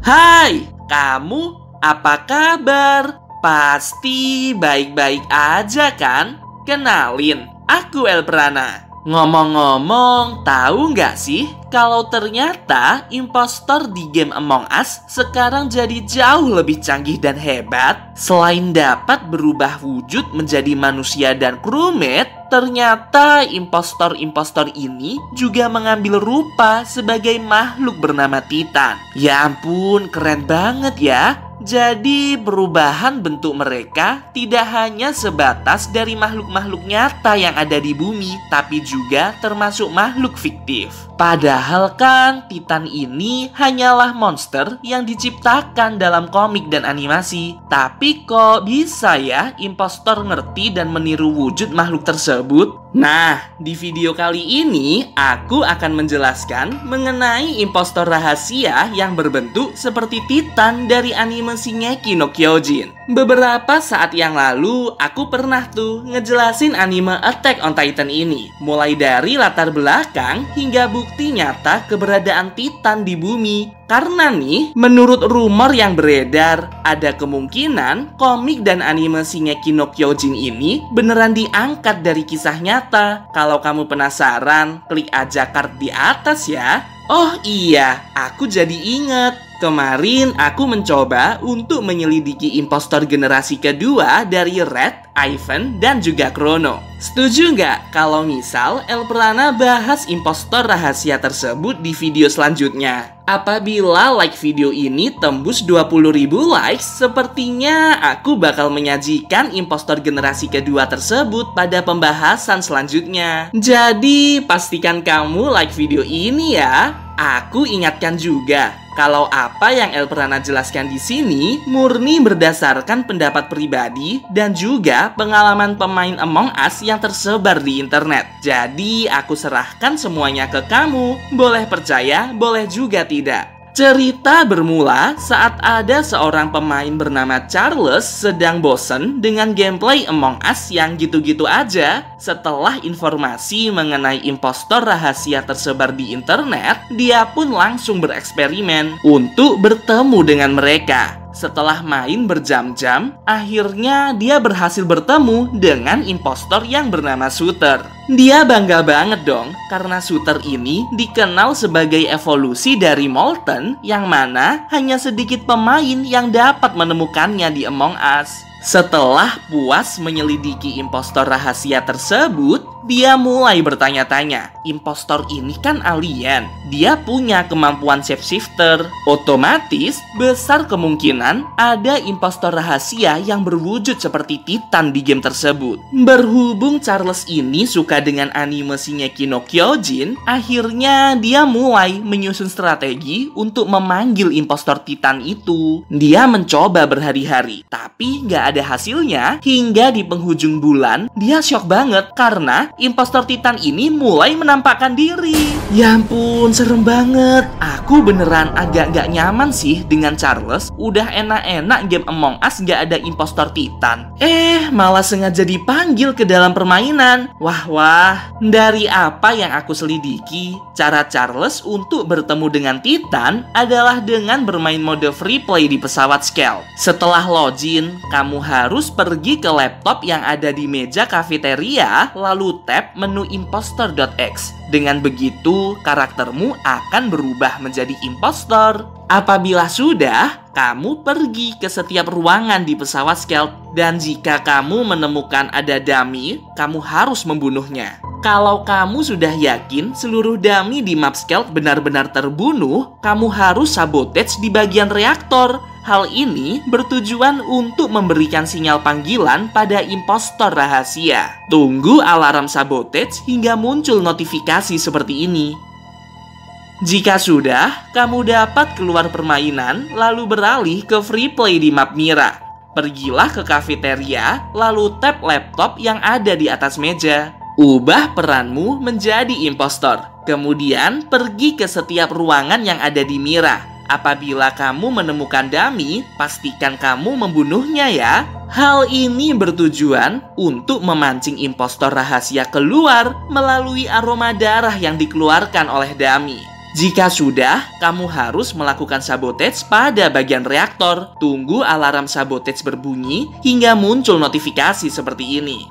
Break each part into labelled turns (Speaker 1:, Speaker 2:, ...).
Speaker 1: Hai, kamu apa kabar? Pasti baik-baik aja kan? Kenalin, aku Elprana. Ngomong-ngomong, tahu nggak sih kalau ternyata impostor di game Among Us sekarang jadi jauh lebih canggih dan hebat? Selain dapat berubah wujud menjadi manusia dan crewmate, ternyata impostor-impostor ini juga mengambil rupa sebagai makhluk bernama Titan. Ya ampun, keren banget ya. Jadi perubahan bentuk mereka tidak hanya sebatas dari makhluk-makhluk nyata yang ada di bumi, tapi juga termasuk makhluk fiktif. Padahal kan Titan ini hanyalah monster yang diciptakan dalam komik dan animasi. Tapi kok bisa ya impostor ngerti dan meniru wujud makhluk tersebut? Nah, di video kali ini aku akan menjelaskan mengenai impostor rahasia yang berbentuk seperti Titan dari anime Shingeki no Kyojin. Beberapa saat yang lalu aku pernah tuh ngejelasin anime Attack on Titan ini, mulai dari latar belakang hingga bukti nyata keberadaan Titan di bumi. Karena nih, menurut rumor yang beredar, ada kemungkinan komik dan anime Shingeki no Kyojin ini beneran diangkat dari kisah nyata. Kalau kamu penasaran, klik aja card di atas ya. Oh iya, aku jadi inget. Kemarin aku mencoba untuk menyelidiki impostor generasi kedua dari Red, Ivan, dan juga Chrono. Setuju nggak kalau misal Elprana bahas impostor rahasia tersebut di video selanjutnya? Apabila like video ini tembus 20.000 likes, sepertinya aku bakal menyajikan impostor generasi kedua tersebut pada pembahasan selanjutnya. Jadi pastikan kamu like video ini ya. Aku ingatkan juga, kalau apa yang Elprana jelaskan di sini murni berdasarkan pendapat pribadi dan juga pengalaman pemain Among Us yang tersebar di internet. Jadi aku serahkan semuanya ke kamu. Boleh percaya, boleh juga tidak. Cerita bermula saat ada seorang pemain bernama Charles sedang bosen dengan gameplay Among Us yang gitu-gitu aja. Setelah informasi mengenai impostor rahasia tersebar di internet, dia pun langsung bereksperimen untuk bertemu dengan mereka. Setelah main berjam-jam, akhirnya dia berhasil bertemu dengan impostor yang bernama Shooter. Dia bangga banget dong, karena Shooter ini dikenal sebagai evolusi dari Molten, yang mana hanya sedikit pemain yang dapat menemukannya di Among Us. Setelah puas menyelidiki impostor rahasia tersebut, dia mulai bertanya-tanya, impostor ini kan alien, dia punya kemampuan shapeshifter, otomatis besar kemungkinan ada impostor rahasia yang berwujud seperti Titan di game tersebut. Berhubung Charles ini suka dengan anime Shingeki no Kyojin, akhirnya dia mulai menyusun strategi untuk memanggil impostor Titan itu. Dia mencoba berhari-hari, tapi nggak ada hasilnya. Hingga di penghujung bulan, dia shock banget karena impostor Titan ini mulai menampakkan diri. Ya ampun, serem banget. Aku beneran agak gak nyaman sih dengan Charles. Udah enak-enak game Among Us gak ada impostor Titan, malah sengaja dipanggil ke dalam permainan. Wah, dari apa yang aku selidiki, cara Charles untuk bertemu dengan Titan adalah dengan bermain mode free play di pesawat Skell. Setelah login, kamu harus pergi ke laptop yang ada di meja kafeteria, lalu tap menu impostor.x. Dengan begitu, karaktermu akan berubah menjadi impostor. Apabila sudah, kamu pergi ke setiap ruangan di pesawat Skell, dan jika kamu menemukan ada dummy, kamu harus membunuhnya. Kalau kamu sudah yakin seluruh dummy di map Skell benar-benar terbunuh, kamu harus sabotage di bagian reaktor. Hal ini bertujuan untuk memberikan sinyal panggilan pada impostor rahasia. Tunggu alarm sabotage hingga muncul notifikasi seperti ini. Jika sudah, kamu dapat keluar permainan lalu beralih ke free play di map Mira. Pergilah ke kafeteria, lalu tap laptop yang ada di atas meja. Ubah peranmu menjadi impostor. Kemudian pergi ke setiap ruangan yang ada di Mira. Apabila kamu menemukan dummy, pastikan kamu membunuhnya ya. Hal ini bertujuan untuk memancing impostor rahasia keluar melalui aroma darah yang dikeluarkan oleh dummy. Jika sudah, kamu harus melakukan sabotage pada bagian reaktor. Tunggu alarm sabotage berbunyi hingga muncul notifikasi seperti ini.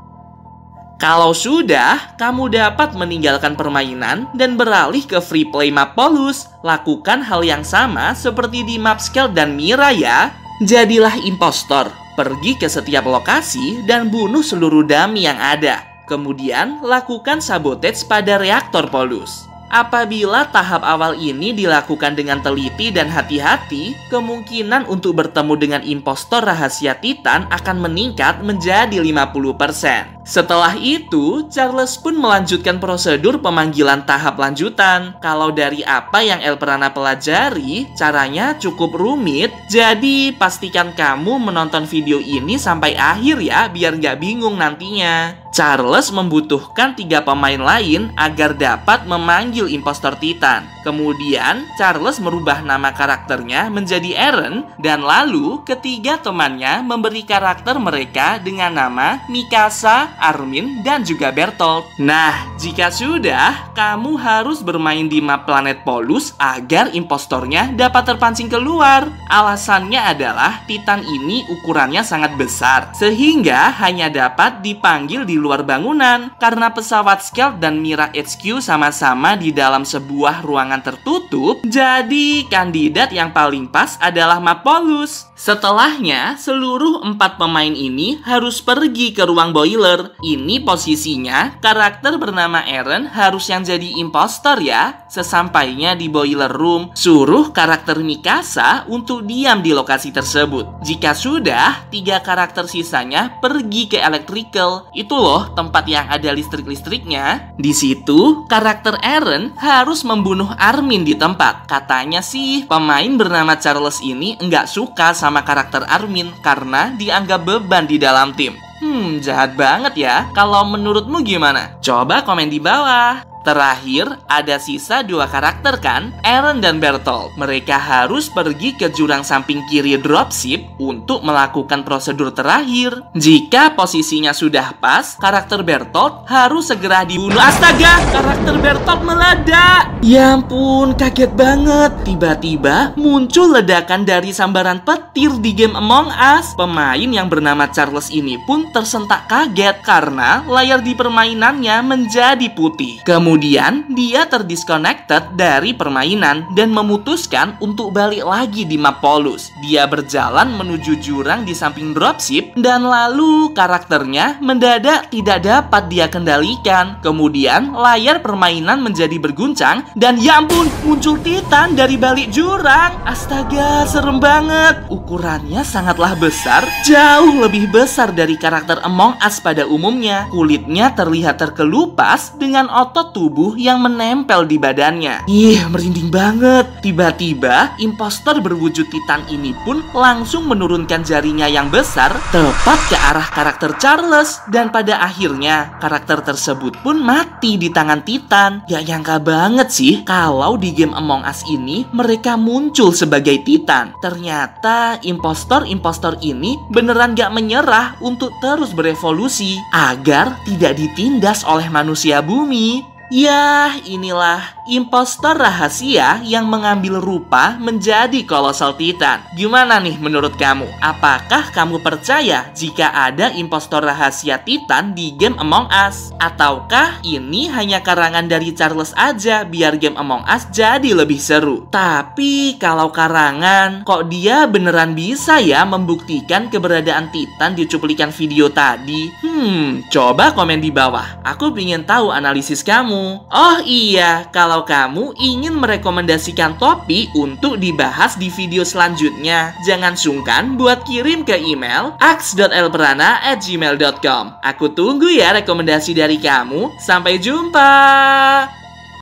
Speaker 1: Kalau sudah, kamu dapat meninggalkan permainan dan beralih ke free play map Polus. Lakukan hal yang sama seperti di map Skeld dan Mira ya. Jadilah impostor, pergi ke setiap lokasi dan bunuh seluruh dummy yang ada. Kemudian, lakukan sabotage pada reaktor Polus. Apabila tahap awal ini dilakukan dengan teliti dan hati-hati, kemungkinan untuk bertemu dengan impostor rahasia Titan akan meningkat menjadi 50%. Setelah itu, Charles pun melanjutkan prosedur pemanggilan tahap lanjutan. Kalau dari apa yang Elprana pelajari, caranya cukup rumit, jadi pastikan kamu menonton video ini sampai akhir ya, biar nggak bingung nantinya. Charles membutuhkan 3 pemain lain agar dapat memanggil impostor Titan. Kemudian, Charles merubah nama karakternya menjadi Eren, dan lalu ketiga temannya memberi karakter mereka dengan nama Mikasa, Armin, dan juga Bertolt. Nah, jika sudah, kamu harus bermain di map planet Polus agar impostornya dapat terpancing keluar. Alasannya adalah Titan ini ukurannya sangat besar, sehingga hanya dapat dipanggil di luar bangunan. Karena pesawat Skeld dan Mira HQ sama-sama di dalam sebuah ruangan tertutup, jadi kandidat yang paling pas adalah map Polus. Setelahnya, seluruh 4 pemain ini harus pergi ke ruang boiler. Ini posisinya, karakter bernama Eren harus yang jadi impostor ya. Sesampainya di boiler room, suruh karakter Mikasa untuk diam di lokasi tersebut. Jika sudah, 3 karakter sisanya pergi ke electrical. Itu loh tempat yang ada listrik-listriknya. Di situ, karakter Eren harus membunuh Armin di tempat. Katanya sih, pemain bernama Charles ini nggak suka sama karakter Armin karena dianggap beban di dalam tim. Jahat banget ya. Kalau menurutmu gimana? Coba komen di bawah. Terakhir, ada sisa 2 karakter kan? Eren dan Bertolt. Mereka harus pergi ke jurang samping kiri dropship untuk melakukan prosedur terakhir. Jika posisinya sudah pas, karakter Bertolt harus segera dibunuh. Astaga, karakter Bertolt meledak. Ya ampun, kaget banget. Tiba-tiba muncul ledakan dari sambaran petir di game Among Us. Pemain yang bernama Charles ini pun tersentak kaget karena layar di permainannya menjadi putih. Kemudian, dia terdisconnected dari permainan dan memutuskan untuk balik lagi di map Polus. Dia berjalan menuju jurang di samping dropship dan lalu karakternya mendadak tidak dapat dia kendalikan. Kemudian, layar permainan menjadi berguncang dan ya ampun, muncul Titan dari balik jurang. Astaga, serem banget. Ukurannya sangatlah besar, jauh lebih besar dari karakter Among Us pada umumnya. Kulitnya terlihat terkelupas dengan otot tubuh yang menempel di badannya. Merinding banget. Tiba-tiba, impostor berwujud Titan ini pun langsung menurunkan jarinya yang besar tepat ke arah karakter Charles. Dan pada akhirnya, karakter tersebut pun mati di tangan Titan. Gak nyangka banget sih kalau di game Among Us ini mereka muncul sebagai Titan. Ternyata impostor-impostor ini beneran gak menyerah untuk terus berevolusi agar tidak ditindas oleh manusia bumi. Yah, inilah impostor rahasia yang mengambil rupa menjadi Colossal Titan. Gimana nih menurut kamu? Apakah kamu percaya jika ada impostor rahasia Titan di game Among Us? Ataukah ini hanya karangan dari Charles aja biar game Among Us jadi lebih seru? Tapi kalau karangan, kok dia beneran bisa ya membuktikan keberadaan Titan di cuplikan video tadi? Coba komen di bawah. Aku ingin tahu analisis kamu. Oh iya, kalau kamu ingin merekomendasikan topik untuk dibahas di video selanjutnya, jangan sungkan buat kirim ke email aks.elprana@gmail.com. Aku tunggu ya rekomendasi dari kamu. Sampai jumpa.